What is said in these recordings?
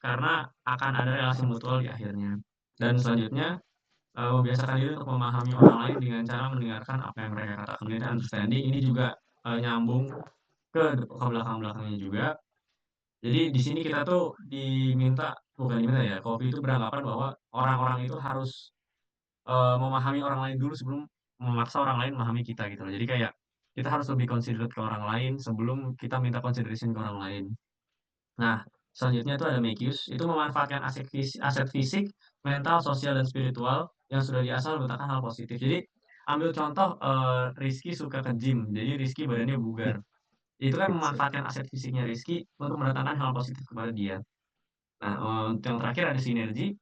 karena akan ada relasi mutual di akhirnya. Dan selanjutnya, membiasakan diri untuk memahami orang lain dengan cara mendengarkan apa yang mereka katakan. Jadi understanding ini juga, nyambung ke belakang-belakangnya juga. Jadi di sini kita tuh bukan diminta ya, Coffee itu beranggapan bahwa orang-orang itu harus, memahami orang lain dulu sebelum memaksa orang lain memahami kita gitu loh. Jadi kayak kita harus lebih considerate ke orang lain sebelum kita minta consideration ke orang lain. Nah, selanjutnya itu ada Mekius, itu memanfaatkan aset fisik, mental, sosial, dan spiritual yang sudah diasah letakkan hal positif. Jadi, ambil contoh, Rizky suka ke gym, jadi Rizky badannya bugar. Itu kan memanfaatkan aset fisiknya Rizky untuk mendatangkan hal positif kepada dia. Nah, untuk yang terakhir ada sinergi,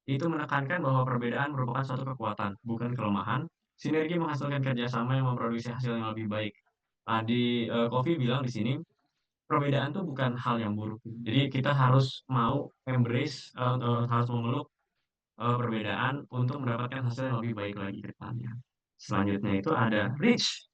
itu menekankan bahwa perbedaan merupakan suatu kekuatan, bukan kelemahan. Sinergi menghasilkan kerjasama yang memproduksi hasil yang lebih baik. Nah, Coffee bilang di sini, perbedaan tuh bukan hal yang buruk. Jadi kita harus mau embrace, harus memeluk, perbedaan untuk mendapatkan hasil yang lebih baik lagi ke depannya. Selanjutnya itu ada Rich,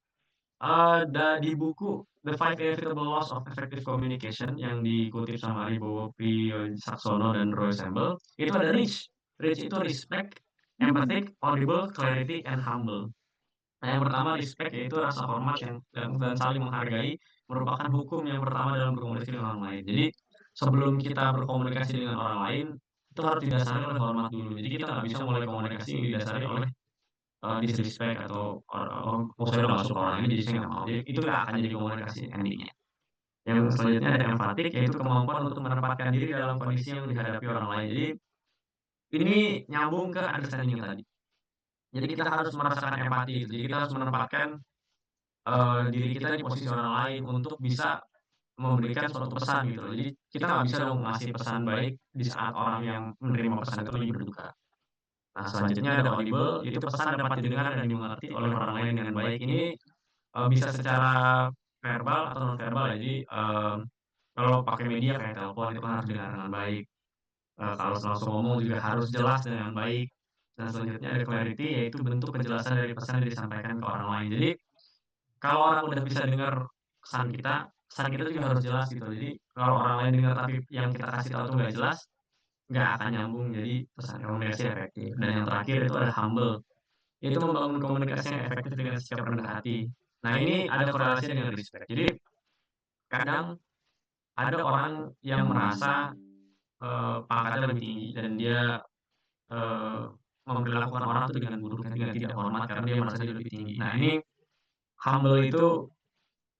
di buku The Five Inevitable Laws of Effective Communication yang dikutip sama Aribowo Priyosaksona dan Roy Sembel, itu ada Rich. Rich itu respect, empathic, audible, clarity, and humble. Nah, yang pertama respect yaitu rasa hormat dan saling menghargai merupakan hukum yang pertama dalam berkomunikasi dengan orang lain. Jadi, sebelum kita berkomunikasi dengan orang lain, itu harus didasari oleh hormat dulu. Jadi kita nggak bisa mulai komunikasi yang didasari oleh, disrespect atau "Oh saya udah nggak suka orang ini jadi saya nggak mau." Jadi itu nggak akan jadi komunikasi ending-nya. Yang selanjutnya ada empathic yaitu kemampuan untuk menempatkan diri dalam kondisi yang dihadapi orang lain. Jadi, ini nyambung ke understanding yang tadi. Jadi kita harus merasakan empati gitu. Jadi kita harus menempatkan diri kita di posisi orang lain untuk bisa memberikan suatu pesan gitu loh. Jadi kita nggak bisa dong ngasih pesan baik di saat orang yang menerima pesan itu lagi berduka. Nah, selanjutnya ada audible, itu pesan dapat didengar dan dimengerti oleh orang lain dengan baik. Ini, bisa secara verbal atau non verbal ya. Jadi, kalau pakai media kayak telepon itu kan harus didengar dengan baik, kalau langsung ngomong juga harus jelas dengan baik. Dan selanjutnya ada clarity, yaitu bentuk kejelasan dari pesan yang disampaikan ke orang lain. Jadi kalau orang udah bisa dengar pesan kita juga harus jelas gitu. Jadi kalau orang lain dengar tapi yang kita kasih tahu tuh nggak jelas, nggak akan nyambung jadi pesan komunikasi efektif. Dan yang terakhir itu ada humble, itu membangun komunikasi yang efektif dengan sikap rendah hati. Nah ini ada korelasi dengan respect. Jadi kadang ada orang yang merasa, pangkatnya lebih tinggi dan dia, eee, memperlakukan orang tuh dengan buruk, dengan tidak hormat karena dia merasa dia lebih tinggi. Nah ini humble itu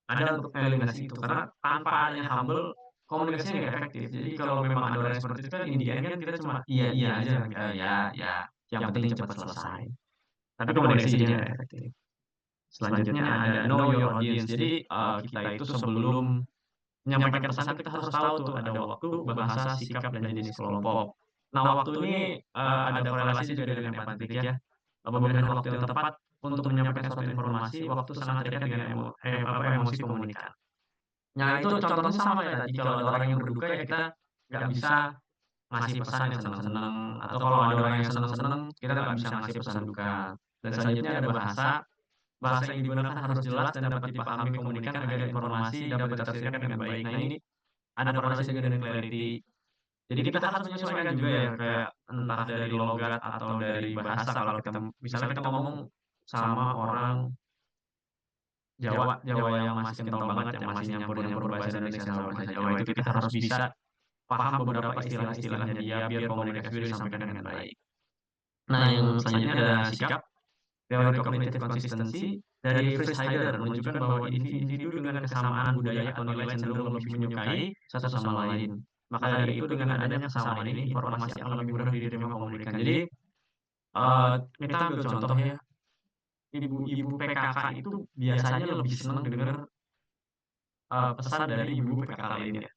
ada untuk eliminasi itu, karena tanpa adanya humble, komunikasinya nggak efektif. Jadi kalau memang ada orang yang seperti itu kan in the end kan kita cuma iya iya aja, ya ya, yang penting cepat selesai. Tapi komunikasi jadinya nggak efektif. Selanjutnya ada know your audience. Jadi, kita itu sebelum menyampaikan pesan kita harus tahu tuh ada waktu, bahasa, sikap, dan jenis kelompok. Nah waktu ini, ada korelasi juga dengan empatik ya. Pemilihan waktu yang tepat untuk menyampaikan suatu informasi, waktu sangat dekat dengan emosi komunikan. Nah itu contohnya sama kayak tadi, kalau ada orang yang berduka ya kita nggak bisa ngasih pesan yang seneng-seneng, atau kalau ada orang yang seneng-seneng, kita nggak bisa ngasih pesan duka. Dan selanjutnya ada bahasa, bahasa yang digunakan harus jelas dan dapat dipahami komunikan agar informasi dapat ditafsirkan dengan baik. Nah ini ada korelasi juga dengan clarity. Jadi kita harus menyesuaikan juga ya, kayak entah dari logat atau dari bahasa kalau kita misalnya kita ngomong sama orang Jawa Jawa yang masih kental banget, yang masih nyampur-nyampur bahasa Indonesia sama bahasa Jawa, itu kita harus bisa paham beberapa istilah-istilahnya dia, biar komunikasi itu disampaikan dengan baik. Nah, yang selanjutnya ada sikap, teori cognitive consistency dari Fritz Heider menunjukkan bahwa individu dengan kesamaan budaya atau nilai cenderung lebih menyukai satu sama lain. Maka dari itu dengan adanya kesamaan ini, informasi akan lebih mudah diterima komunikan. Jadi, kita ambil contoh ya, ibu-ibu PKK itu biasanya lebih senang dengar pesan dari ibu-ibu PKK lainnya.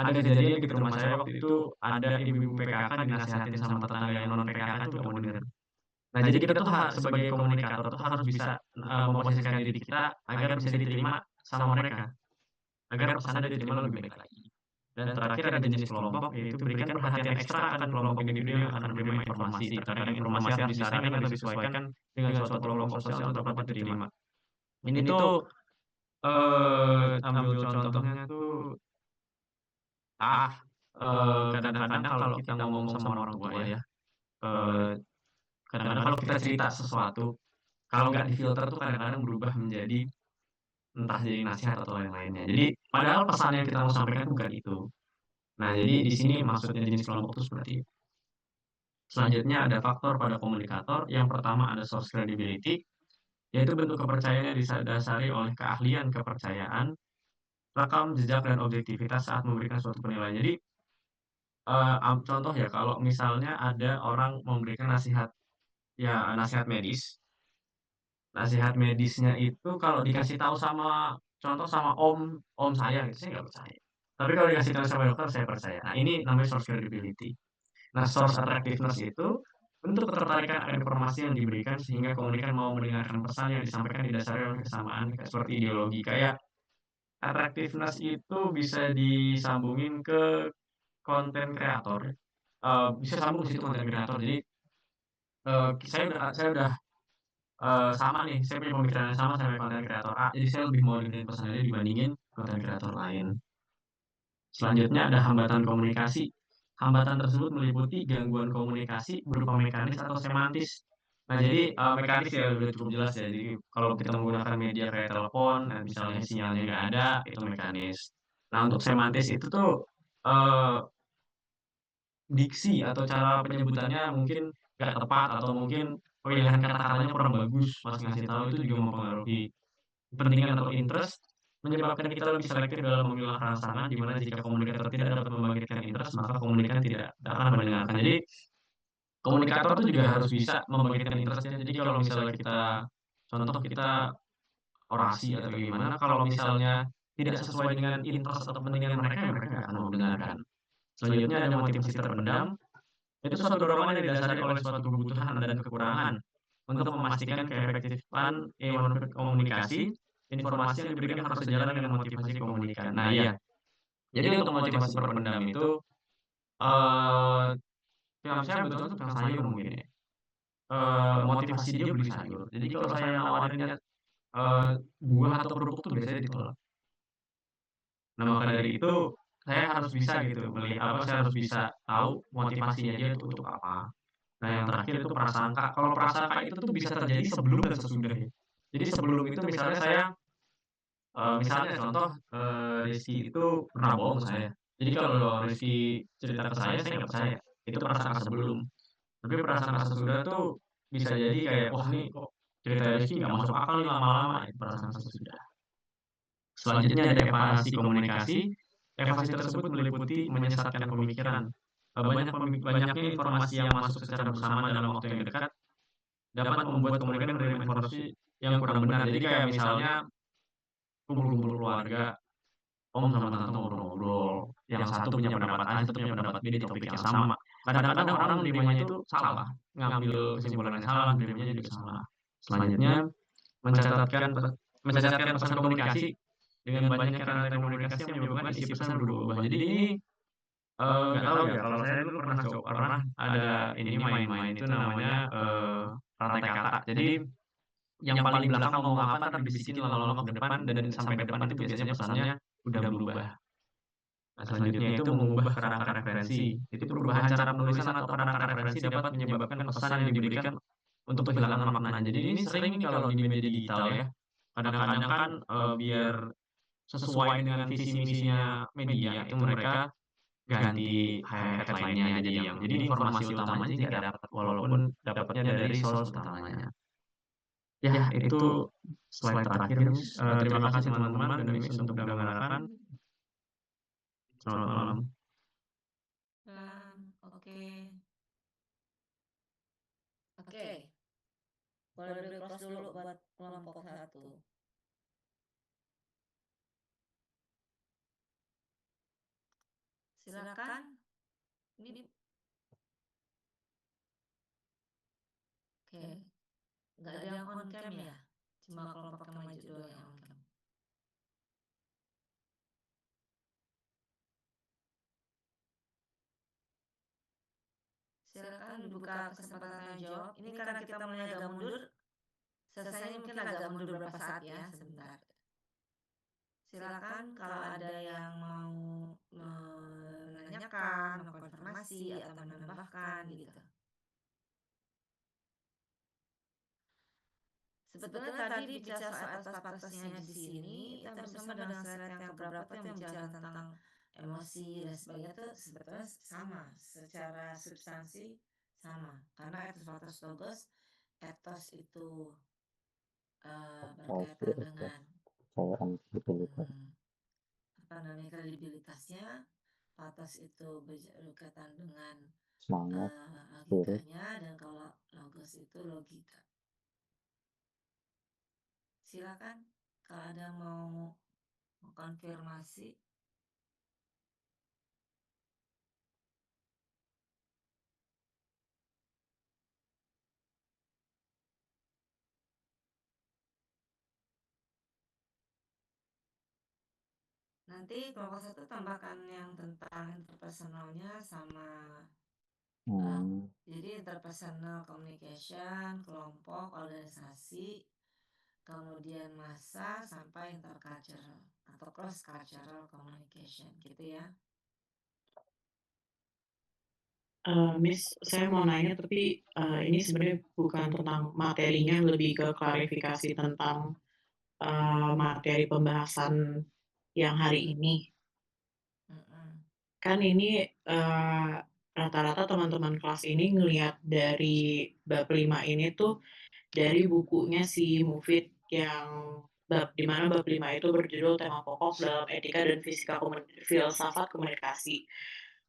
Ada kejadian di rumah saya waktu itu, ada ibu-ibu PKK dinasihatin sama tetangga yang non PKK itu nggak mau denger. Nah, jadi kita tuh sebagai komunikator tuh harus bisa, memposisikan diri kita agar bisa diterima sama mereka, agar pesannya diterima lebih baik lagi. Dan terakhir ada jenis kelompok, yaitu berikan perhatian ekstra akan kelompok individu yang akan menerima informasi. Terkadang informasi harus disaring atau disesuaikan dengan suatu kelompok sosial untuk dapat diterima. Ini tuh, ambil contohnya tuh, ah, kadang-kadang kalau kita ngomong sama orang tua ya, eee, kadang-kadang kalau kita cerita sesuatu, kalau nggak difilter tuh kadang-kadang berubah menjadi entah jadi nasihat atau lain-lainnya. Jadi padahal pesan yang kita mau sampaikan bukan itu. Nah, jadi di sini maksudnya jenis kelompok itu seperti itu. Selanjutnya ada faktor pada komunikator, yang pertama ada source credibility, yaitu bentuk kepercayaan yang didasari oleh keahlian, kepercayaan, rekam jejak dan objektivitas saat memberikan suatu penilaian. Jadi, contoh ya kalau misalnya ada orang memberikan nasihat, ya nasihat medis, nasihat medisnya itu kalau dikasih tahu sama contoh sama om saya gitu, saya nggak percaya. Tapi kalau dikasih tahu sama dokter saya percaya. Nah ini namanya source credibility. Nah source attractiveness itu bentuk ketertarikan akan informasi yang diberikan sehingga komunikan mau mendengarkan pesan yang disampaikan didasari oleh kesamaan kayak seperti ideologi. Kayak attractiveness itu bisa disambungin ke konten kreator, bisa sambung ke situ konten kreator. Jadi, saya udah sama nih, saya punya pemikiran yang sama sama konten kreator A, jadi saya lebih mau dengerin pesan dia dibandingin konten kreator lain. Selanjutnya ada hambatan komunikasi. Hambatan tersebut meliputi gangguan komunikasi berupa mekanis atau semantis. Nah, jadi, mekanis ya udah cukup jelas ya, jadi kalau kita menggunakan media kayak telepon, misalnya sinyalnya nggak ada, itu mekanis. Nah, untuk semantis itu tuh, eee, diksi atau cara penyebutannya mungkin nggak tepat atau mungkin pemilihan kata-katanya kurang bagus pas ngasih tahu itu juga mempengaruhi kepentingan atau interest, menyebabkan kita lebih selektif dalam memilah rangsangan, di mana jika komunikator tidak dapat membangkitkan interest, maka komunikan tidak akan mendengarkan. Jadi, komunikator tuh juga harus bisa membangkitkan interest-nya. Jadi kalau misalnya kita contoh kita orasi atau gimana, kalau misalnya tidak sesuai dengan interest atau kepentingan mereka, ya mereka nggak akan mau mendengarkan. Selanjutnya ada motivasi terpendam, itu suatu dorongan yang didasari oleh suatu kebutuhan dan kekurangan untuk memastikan keefektifan komunikasi, informasi yang diberikan harus sejalan dengan motivasi komunikan. Nah iya, jadi untuk motivasi terpendam itu, eee, saya kebetulan tukang sayur mungkin ya, motivasi dia beli sayur. Jadi kalau saya nawarinnya, buah atau kerupuk tuh biasanya ditolak. Nah maka dari itu, saya harus bisa gitu saya harus bisa tahu motivasinya dia itu untuk apa. Nah, yang terakhir itu prasangka. Kalau prasangka itu tuh bisa terjadi sebelum dan sesudah ya. Jadi sebelum itu misalnya saya, misalnya contoh, Rizky itu pernah bohong ke saya. Jadi kalau Rizky cerita ke saya nggak percaya. Itu prasangka sebelum. Tapi prasangka sesudah tuh bisa jadi kayak, "Wah ini kok cerita Rizky nggak masuk akal nih lama-lama." Itu prasangka sesudah. Selanjutnya ada evasi komunikasi. Evasi tersebut meliputi menyesatkan pemikiran. Banyaknya informasi yang masuk secara bersamaan dalam waktu yang dekat dapat membuat komunikan menerima informasi yang kurang benar. Jadi kayak misalnya kumpul-kumpul keluarga, om sama tante ngobrol-ngobrol, yang satu punya pendapat A, yang satu punya pendapat B di topik yang sama. Kadang-kadang orang menerimanya itu salah, ngambil kesimpulan yang salah, menerimanya juga salah. Selanjutnya, mencatatkan mencatatkan pesan komunikasi dengan banyaknya rantai komunikasi yang menyebabkan isi pesan berubah-ubah. Jadi ini nggak tahu ya, kalau saya dulu pernah ada ini main-main itu namanya, rantai kata. Jadi yang paling belakang ngomong apa entar dibisikin lama-lama ke depan dan sampai depan itu biasanya pesannya udah berubah. Nah, selanjutnya itu mengubah kerangka referensi. Itu perubahan cara penulisan atau kerangka referensi dapat menyebabkan pesan yang diberikan untuk kehilangan maknanya. Jadi ini sering nih kalau di media digital ya. Kadang-kadang kan, biar sesuai dengan visi misinya media itu mereka ganti headline-nya jadi informasi utamanya jadi nggak dapat walaupun dapatnya dari source utamanya. Ya, itu slide terakhir, Miss. Terima kasih teman-teman dan Miss untuk sudah mendengarkan. Selamat malam. Nah, oke. Oke. Boleh beri close dulu buat kelompok 1. Silakan. Ini oke. Nggak ada yang on cam ya? Cuma kelompok yang maju doang yang on cam. Silakan dibuka kesempatan tanya jawab. Ini karena kita mulai agak mundur, selesainya mungkin agak mundur beberapa saat ya, sebentar. Silakan kalau ada yang mau menanya menanyakan, mengkonfirmasi, atau menambahkan gitu. Sebetulnya tadi bicara soal etos-patosnya di sini, itu hampir sama dengan slide yang keberapa tuh yang bicara tentang emosi dan sebagainya tuh sebetulnya sama, secara substansi sama. Karena etos patos logos, etos itu Pasti berkaitan ada dengan kepercayaan kredibilitas. apa namanya kredibilitasnya, patos itu berkaitan dengan Semangat, spirit. logikanya, dan kalau logos itu logika. Silakan kalau ada mau konfirmasi. Nanti kelompok satu tambahkan yang tentang interpersonalnya sama Hmm. jadi interpersonal communication, kelompok, organisasi, kemudian massa sampai intercultural atau cross cultural communication gitu ya. Miss, saya mau nanya tapi ini sebenarnya bukan tentang materinya, lebih ke klarifikasi tentang materi pembahasan yang hari ini. Kan ini rata-rata teman-teman kelas ini ngelihat dari bab 5 ini tuh dari bukunya si Mufid yang di mana bab 5 itu berjudul tema pokok dalam etika dan filsafat komunikasi.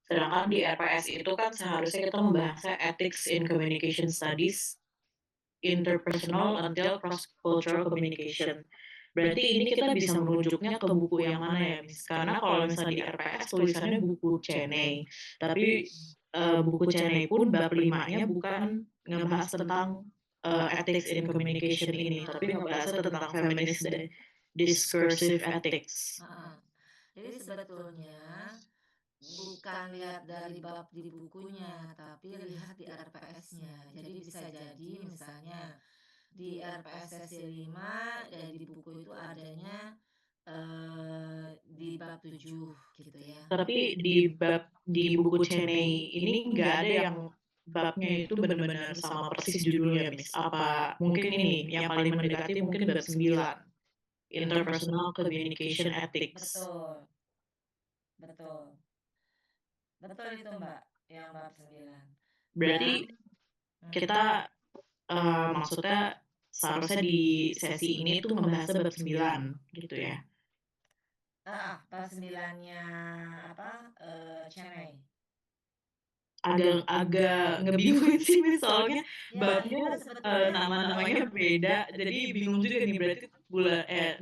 Sedangkan di RPS itu kan seharusnya kita membahasnya Ethics in Communication Studies, Interpersonal until Cross-Cultural Communication. Berarti ini kita bisa merujuknya ke buku yang mana ya, Miss? Karena kalau misalnya di RPS tulisannya buku Cheney, tapi buku Cheney pun bab 5-nya bukan ngebahas tentang ethics in communication ini, tapi ngebahasnya tentang feminist dan discursive ethics. Jadi sebetulnya bukan lihat dari bab di bukunya, tapi lihat di RPS-nya. Jadi bisa jadi misalnya di RPS sesi 5 dan di buku itu adanya di bab 7 gitu ya. Tapi di buku Cheney ini nggak ada yang babnya itu benar-benar sama persis judulnya, Miss. Apa mungkin ini yang paling mendekati mungkin bab 9, Interpersonal Communication Ethics. Betul. Betul itu Mbak, yang bab 9. Berarti kita maksudnya seharusnya di sesi ini tuh ngebahasnya bab 9 gitu ya. Bab 9-nya apa? Cheney. Agak ngebingungin sih Miss, soalnya Ya, babnya sebetulnya nama-namanya beda, jadi bingung juga nih berarti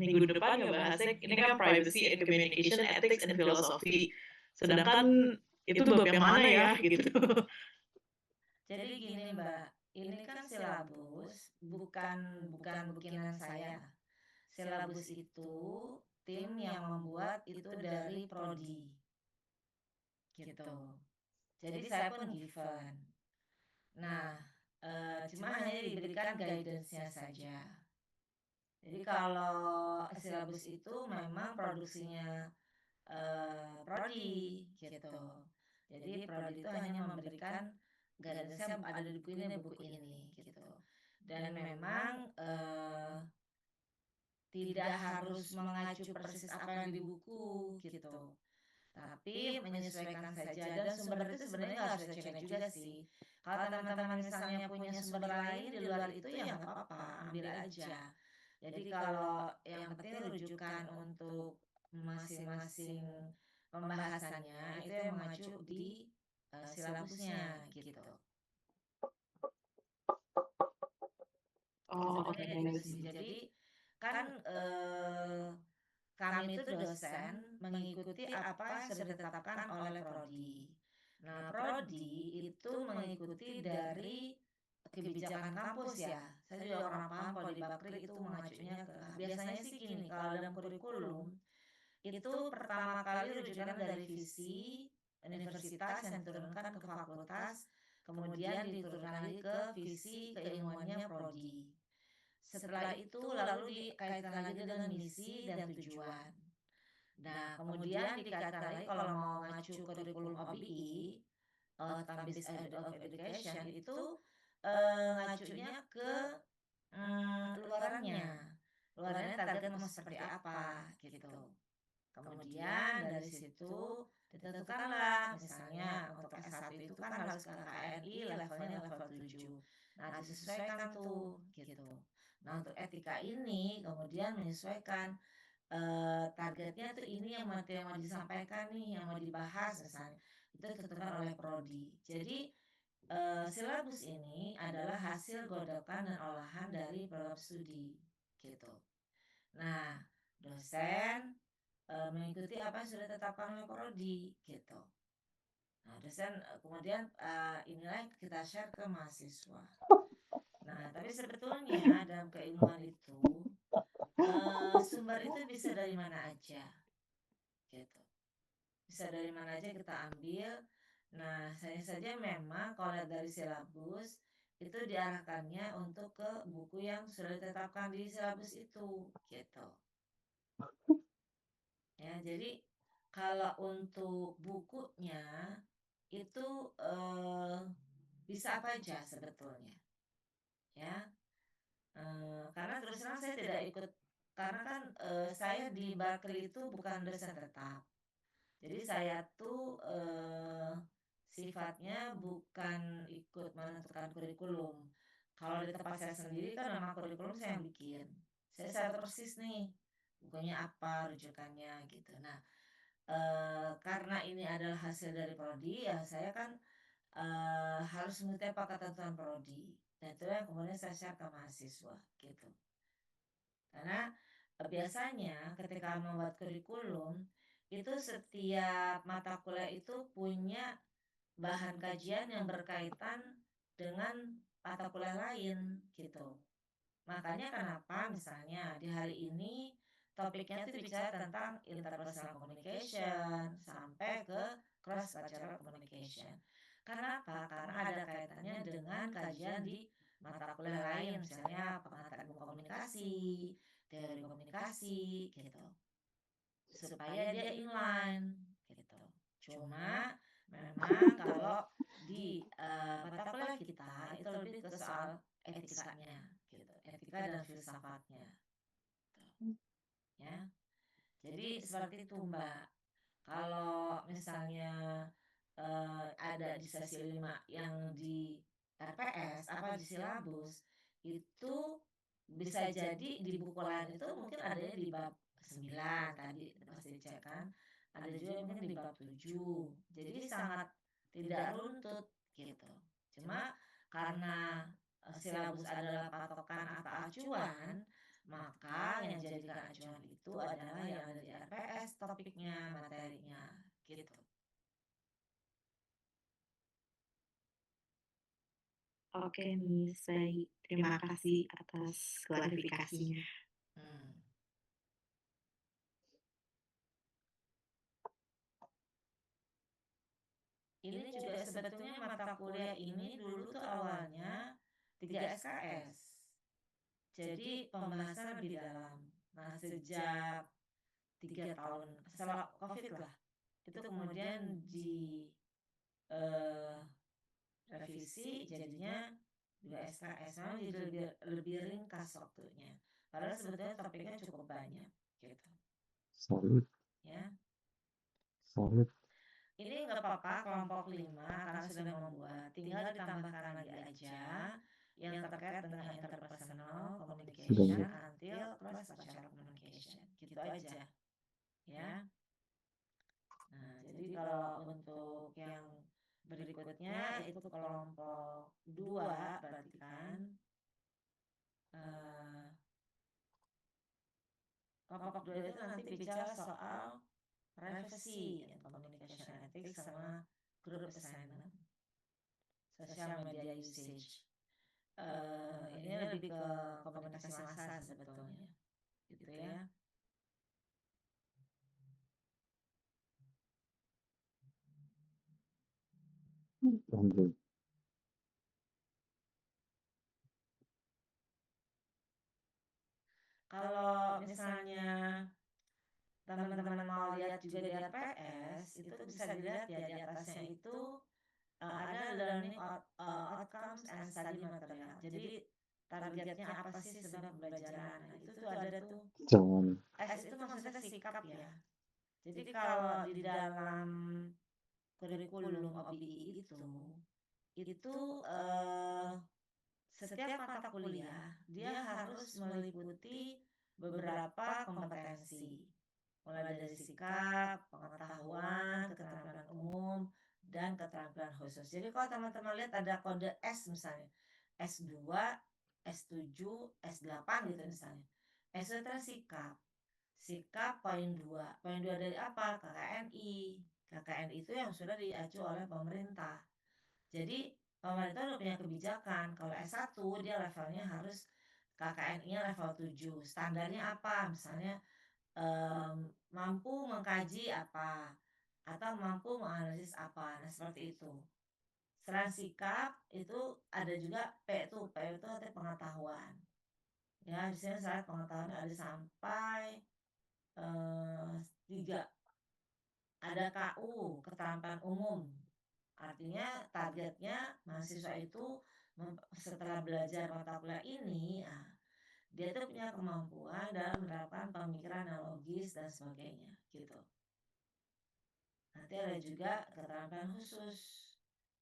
minggu depan ngebahasnya ini kan Privacy and Communication Ethics and Philosophy. Sedangkan itu bab yang mana ya gitu. Jadi gini Mbak, ini kan silabus bukan bikinan saya. Silabus itu tim yang membuat itu dari prodi. Gitu. Jadi saya pun given. Nah, cuma hanya diberikan guidance-nya saja. Jadi kalau silabus itu memang produksinya prodi gitu. Jadi prodi itu hanya memberikan guidance-nya ada di buku ini gitu. Dan memang tidak harus mengacu persis apa yang di buku gitu. Tapi menyesuaikan saja, dan sumber itu sebenarnya nggak harus dicari juga sih. Kalau teman-teman misalnya punya sumber lain di luar itu ya nggak apa-apa, ambil aja. Jadi kalau yang penting rujukan untuk masing-masing pembahasannya itu yang mengacu di silabusnya gitu. Oh, oke. Jadi kan kami itu dosen mengikuti apa yang sudah ditetapkan oleh prodi. Nah, prodi itu mengikuti dari kebijakan kampus ya. Saya juga kurang paham kalau di Bakri itu mengacunya ke biasanya sih gini, kalau dalam kurikulum itu pertama kali rujukan dari visi universitas yang diturunkan ke fakultas, kemudian diturunkan lagi ke visi keilmuannya prodi. Setelah itu lalu dikaitkan lagi dengan misi dan tujuan. Nah, kemudian dikaitkan lagi kalau mau ngacu kurikulum OBI, Outcome Based of Education itu ngacunya ke luarannya. Luarannya target mau seperti apa gitu. Kemudian dari situ ditentukanlah misalnya untuk S1 itu kan harus ke KNI levelnya level 7. Nah, disesuaikan tuh gitu. Nah, untuk etika ini kemudian menyesuaikan targetnya tuh ini yang mau disampaikan nih, yang mau dibahas misalnya. Itu ditentukan oleh prodi. Jadi silabus ini adalah hasil godokan dan olahan dari program studi gitu. Nah, dosen mengikuti apa yang sudah ditetapkan oleh prodi gitu. Nah, dosen kemudian inilah yang kita share ke mahasiswa. Nah, tapi sebetulnya dalam keilmuan itu sumber itu bisa dari mana aja gitu. Bisa dari mana aja kita ambil. Nah, saya saja memang kalau lihat dari silabus itu diarahkannya untuk ke buku yang sudah ditetapkan di silabus itu gitu. Ya, jadi kalau untuk bukunya itu bisa apa aja sebetulnya. Ya. Karena terus terang saya tidak ikut karena kan saya di Berkeley itu bukan dosen tetap. Jadi saya tuh sifatnya bukan ikut menentukan kurikulum. Kalau di tempat saya sendiri kan memang kurikulum saya yang bikin. Saya tahu persis nih bukunya apa, rujukannya gitu. Nah, karena ini adalah hasil dari prodi, ya saya kan harus mengikuti apa ketentuan prodi. Dan itu yang kemudian saya share ke mahasiswa gitu. Karena biasanya ketika membuat kurikulum itu setiap mata kuliah itu punya bahan kajian yang berkaitan dengan mata kuliah lain gitu. Makanya kenapa misalnya di hari ini topiknya itu bicara tentang interpersonal communication sampai ke cross cultural communication. Kenapa? Karena ada kaitannya dengan kajian di mata kuliah lain, misalnya pengantar ilmu komunikasi, teori komunikasi gitu. Supaya dia inline gitu. Cuma memang kalau di mata kuliah kita itu lebih ke soal etikanya gitu, etika dan filsafatnya gitu. Ya, jadi seperti itu Mbak. Kalau misalnya ada di sesi 5 yang di RPS apa di silabus itu bisa jadi di buku lain itu mungkin adanya di bab 9 tadi pasti dicek kan, ada juga mungkin di bab 7. Jadi sangat tidak runtut gitu. Cuma karena silabus adalah patokan atau acuan, maka yang dijadikan acuan itu adalah yang ada di RPS topiknya, materinya gitu. Oke, Miss, baik. Terima kasih atas klarifikasinya. Ini juga sebetulnya mata kuliah ini dulu tuh awalnya 3 SKS. Jadi pembahasan lebih dalam. Nah, sejak 3 tahun setelah COVID lah, itu kemudian di revisi jadinya 2 SKS. Memang jadi lebih ringkas waktunya. Padahal sebetulnya topiknya cukup banyak gitu. Solid, Ya. solid. Ini nggak apa-apa kelompok 5 karena sudah membuat, tinggal ditambahkan lagi aja yang terkait dengan interpersonal communication until cross cultural communication, gitu aja ya. Nah, jadi kalau untuk yang berikutnya itu kelompok 2 berarti kan kelompok 2 itu nanti bicara soal privacy and communication ethics sama group assignment, social media usage. Ini lebih ke komunikasi massa sebetulnya gitu ya. Lanjut. Kalau misalnya teman-teman mau bisa dilihat ya di atasnya itu ada learning outcomes and study material. Jadi targetnya apa sih sebenarnya pembelajaran? Nah, itu tuh ada tuh. Jangan. S itu maksudnya sikap ya. Jadi kalau di dalam kurikulum OBI itu setiap mata kuliah dia harus meliputi beberapa kompetensi, mulai dari sikap, pengetahuan, keterampilan umum, dan keterampilan khusus. Jadi kalau teman-teman lihat ada kode S misalnya, S2, S7, S8 gitu misalnya. S itu adalah sikap poin 2. Poin 2 dari apa? KKNI. KKNI itu yang sudah diacu oleh pemerintah. Jadi pemerintah udah punya kebijakan kalau S1 dia levelnya harus KKNI-nya level 7. Standarnya apa? Misalnya mampu mengkaji apa atau mampu menganalisis apa. Nah, seperti itu. Selain sikap itu ada juga P itu artinya pengetahuan. Ya, di sini saya pengetahuan ada sampai 3. Ada KU, keterampilan umum. Artinya targetnya mahasiswa itu setelah belajar mata kuliah ini, dia tuh punya kemampuan dalam menerapkan pemikiran yang logis dan sebagainya gitu. Nanti ada juga keterampilan khusus.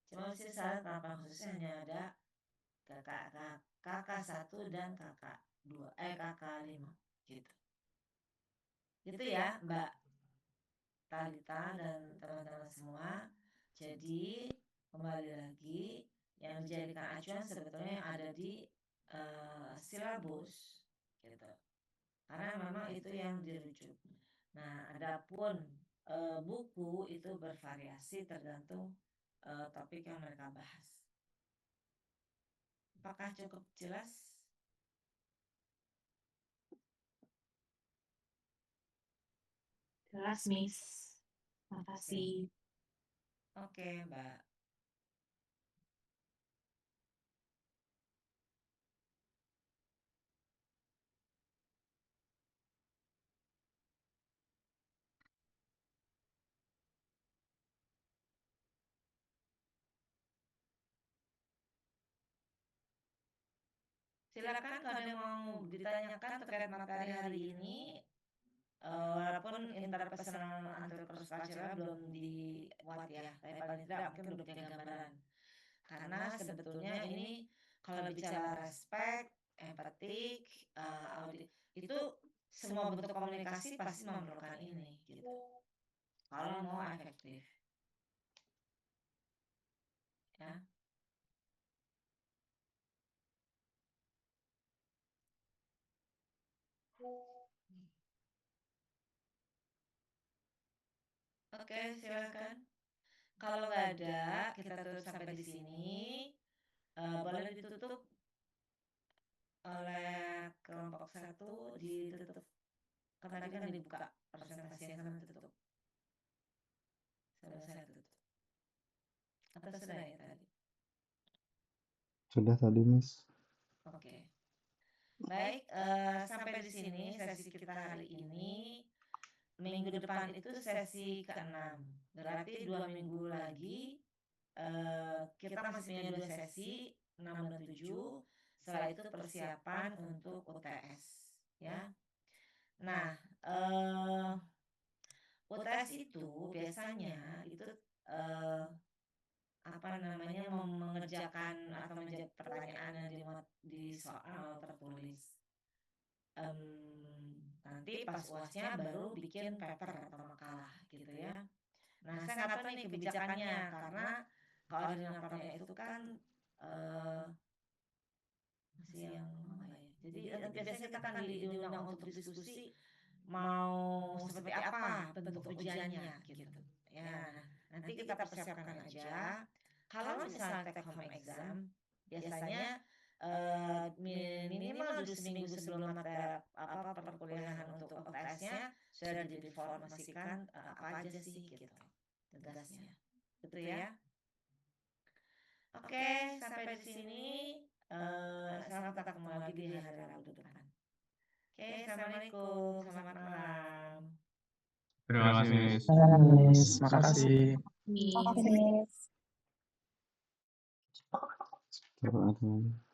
Cuma di sini saya keterampilan khususnya hanya ada KK1 dan KK5 gitu. Gitu ya, Mbak Talita dan teman-teman semua. Jadi kembali lagi yang dijadikan acuan sebetulnya yang ada di silabus gitu. Karena memang itu yang dirujuk. Nah, adapun buku itu bervariasi tergantung topik yang mereka bahas. Apakah cukup jelas? Jelas, Miss. Makasih. Oke, Mbak. Silakan kalau ada yang mau ditanyakan terkait materi hari ini, walaupun interpersonal antarkultural belum dibuat ya, tapi paling tidak mungkin belum punya gambaran. Karena sebetulnya ini kalau bicara respect, empatik, audit, itu semua bentuk komunikasi pasti memerlukan ini gitu. Kalau mau efektif, ya. Oke, silakan. Kalau nggak ada, kita tutup sampai di sini. Boleh ditutup oleh kelompok 1, ditutup. Karena tadi kan dibuka presentasinya kan tutup. Saya tutup. Atau sudah ya tadi? Sudah tadi, Miss. Oke. Baik, sampai di sini sesi kita hari ini. Minggu depan itu sesi ke-6. Berarti 2 minggu lagi kita masih punya 2 sesi, 6 dan 7. Setelah itu persiapan untuk UTS, ya. Nah, UTS itu biasanya itu mengerjakan atau menjawab pertanyaan yang dimuat di soal tertulis. Nanti pas UASnya baru bikin paper atau makalah gitu ya. Nah, saya nggak tahu nih kebijakannya karena koordinatornya itu kan masih yang apa ya. Jadi biasanya kita kan diundang untuk diskusi mau seperti apa bentuk ujiannya gitu. Ya, nanti kita persiapkan aja. Kalau misalnya take home exam, biasanya minimal dulu seminggu sebelum perkuliahan untuk UTS-nya sudah diinformasikan apa aja sih gitu tugasnya. Gitu ya. Oke, sampai di sini. Selamat ketemu lagi di hari Rabu depan. Oke, assalamualaikum, selamat malam. Terima kasih, Miss. Miss, makasih. Makasih, Miss. Terima kasih.